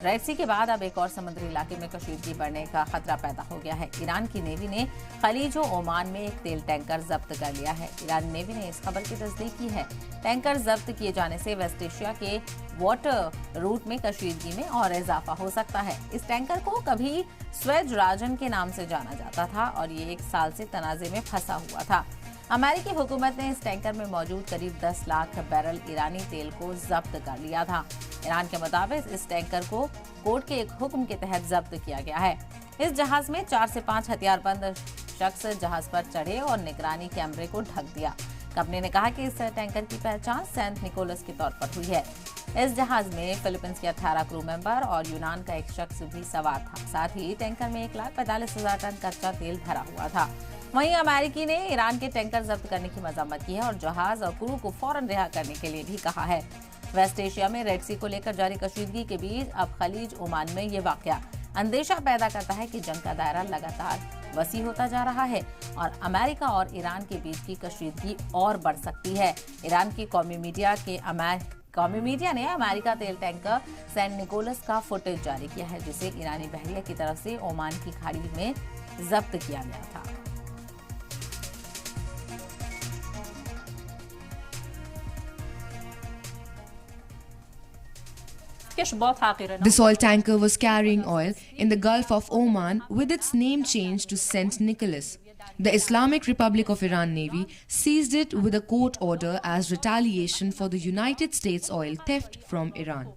Red सी के बाद अब एक और समुद्री इलाके में कशीदगी बढ़ने का खतरा पैदा हो गया है। ईरान की नेवी ने खलीज ओमान में एक तेल टैंकर जब्त कर लिया है। ईरान नेवी ने इस खबर की तस्दीक की है। टैंकर जब्त किए जाने से वेस्ट एशिया के वाटर रूट में कशीदगी में और इजाफा हो सकता है। इस टैंकर को कभी स्वेज राजन के नाम से जाना जाता था और ये 1 साल से तनाजे में फंसा हुआ था। अमेरिकी हुकूमत ने इस टैंकर में मौजूद करीब 10 लाख बैरल ईरानी तेल को जब्त कर लिया था। ईरान के मुताबिक इस टैंकर को कोर्ट के एक हुक्म के तहत जब्त किया गया है। इस जहाज में 4 से 5 हथियारबंद शख्स जहाज पर चढ़े और निगरानी कैमरे को ढक दिया। कंपनी ने कहा कि इस टैंकर की पहचान सेंट निकोलस के तौर पर हुई है। इस जहाज में फिलीपींस के 18 क्रू मेंबर और यूनान का एक शख्स भी सवार था। साथ ही टैंकर में 1,45,000 टन कच्चा तेल भरा हुआ था। वहीं अमेरिकी ने ईरान के टैंकर जब्त करने की मजम्मत की है और जहाज और क्रू को फौरन रिहा करने के लिए भी कहा है। वेस्ट एशिया में रेड सी को लेकर जारी कशीदगी के बीच अब खलीज ओमान में ये वाकया अंदेशा पैदा करता है कि जंग का दायरा लगातार वसी होता जा रहा है और अमेरिका और ईरान के बीच की कशीदगी और बढ़ सकती है। ईरान की कौमी मीडिया ने अमेरिका तेल टैंकर सेंट निकोलस का फुटेज जारी किया है, जिसे ईरानी बहरिया की तरफ से ओमान की खाड़ी में जब्त किया गया था। This oil tanker was carrying oil in the Gulf of Oman with its name changed to St. Nicholas. The Islamic Republic of Iran Navy seized it with a court order as retaliation for the United States oil theft from Iran.